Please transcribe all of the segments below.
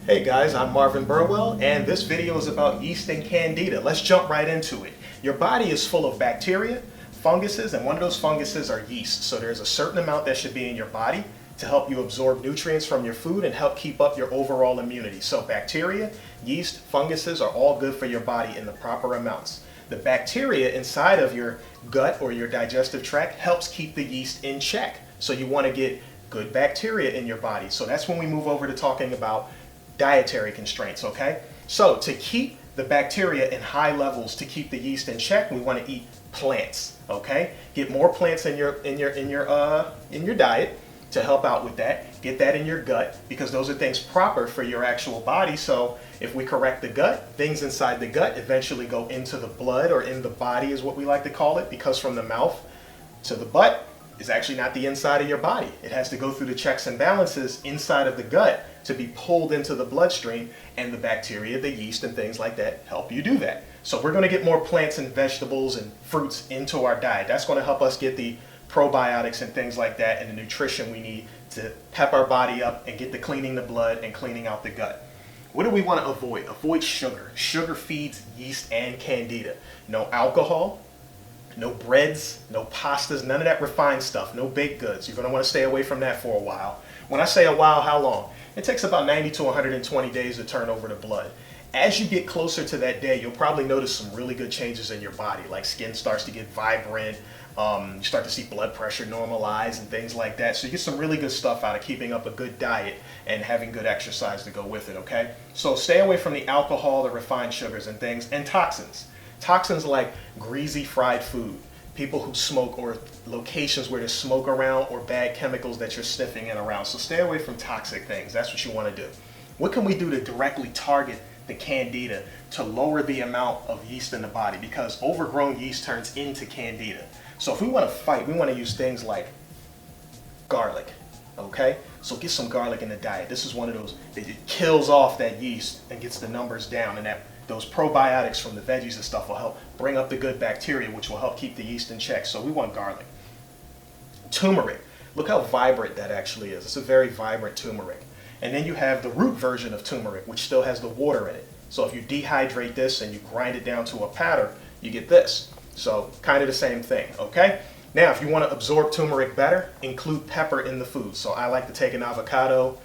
Hey guys, I'm Marvin Burwell, and this video is about yeast and candida. Let's jump right into it. Your body is full of bacteria, funguses, and one of those funguses are yeast. So there's a certain amount that should be in your body to help you absorb nutrients from your food and help keep up your overall immunity. So bacteria, yeast, funguses are all good for your body in the proper amounts. The bacteria inside of your gut or your digestive tract helps keep the yeast in check. So you want to get good bacteria in your body. So that's when we move over to talking about dietary constraints, okay? So to keep the bacteria in high levels, to keep the yeast in check, we want to eat plants, okay? Get more plants in your diet to help out with that. Get that in your gut because those are things proper for your actual body. So if we correct the gut, things inside the gut eventually go into the blood, or in the body is what we like to call it, because from the mouth to the butt is actually not the inside of your body. It has to go through the checks and balances inside of the gut to be pulled into the bloodstream, and the bacteria, the yeast, and things like that help you do that. So we're going to get more plants and vegetables and fruits into our diet. That's going to help us get the probiotics and things like that and the nutrition we need to pep our body up and get the cleaning the blood and cleaning out the gut. What do we want to avoid? Avoid sugar. Sugar feeds yeast and candida. No alcohol, no breads, no pastas, none of that refined stuff, no baked goods. You're going to want to stay away from that for a while. When I say a while, how long? It takes about 90 to 120 days to turn over the blood. As you get closer to that day, you'll probably notice some really good changes in your body, like skin starts to get vibrant, you start to see blood pressure normalize and things like that. So you get some really good stuff out of keeping up a good diet and having good exercise to go with it, okay? So stay away from the alcohol, the refined sugars and things, and toxins. Toxins like greasy fried food, people who smoke, or locations where there's smoke around, or bad chemicals that you're sniffing in around. So stay away from toxic things. That's what you want to do. What can we do to directly target the candida to lower the amount of yeast in the body? Because overgrown yeast turns into candida. So if we want to fight, we want to use things like garlic, okay? So get some garlic in the diet. This is one of those, it kills off that yeast and gets the numbers down, and those probiotics from the veggies and stuff will help bring up the good bacteria, which will help keep the yeast in check. So we want garlic. Turmeric. Look how vibrant that actually is. It's a very vibrant turmeric. And then you have the root version of turmeric, which still has the water in it. So if you dehydrate this and you grind it down to a powder, you get this. So kind of the same thing, okay? Now, if you want to absorb turmeric better, include pepper in the food. So I like to take an avocado,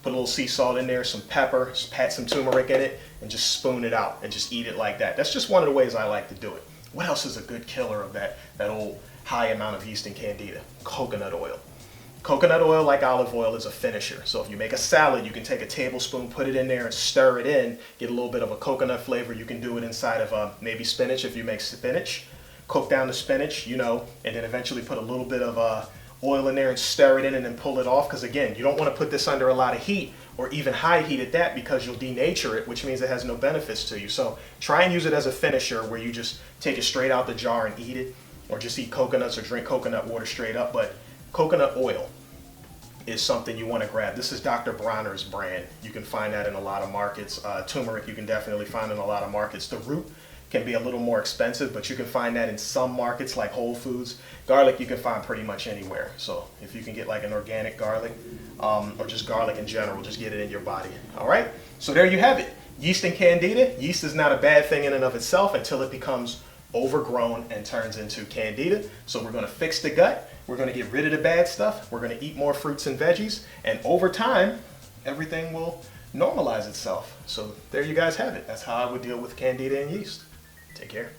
put a little sea salt in there, some pepper, pat some turmeric in it, and just spoon it out and just eat it like that. That's just one of the ways I like to do it. What else is a good killer of that old high amount of yeast and candida? Coconut oil. Coconut oil, like olive oil, is a finisher. So if you make a salad, you can take a tablespoon, put it in there, and stir it in, get a little bit of a coconut flavor. You can do it inside of maybe spinach if you make spinach. Cook down the spinach, and then eventually put a little bit of oil in there and stir it in and then pull it off. Because again, you don't want to put this under a lot of heat, or even high heat at that, because you'll denature it, which means it has no benefits to you. So try and use it as a finisher, where you just take it straight out the jar and eat it, or just eat coconuts or drink coconut water straight up. But coconut oil is something you want to grab. This is Dr. Bronner's brand. You can find that in a lot of markets. Turmeric you can definitely find in a lot of markets. The root can be a little more expensive, but you can find that in some markets like Whole Foods. Garlic you can find pretty much anywhere. So if you can get like an organic garlic, or just garlic in general, just get it in your body. All right, so there you have it. Yeast and candida. Yeast is not a bad thing in and of itself until it becomes overgrown and turns into candida. So we're going to fix the gut. We're going to get rid of the bad stuff. We're going to eat more fruits and veggies, and over time everything will normalize itself. So there you guys have it. That's how I would deal with candida and yeast. Take care.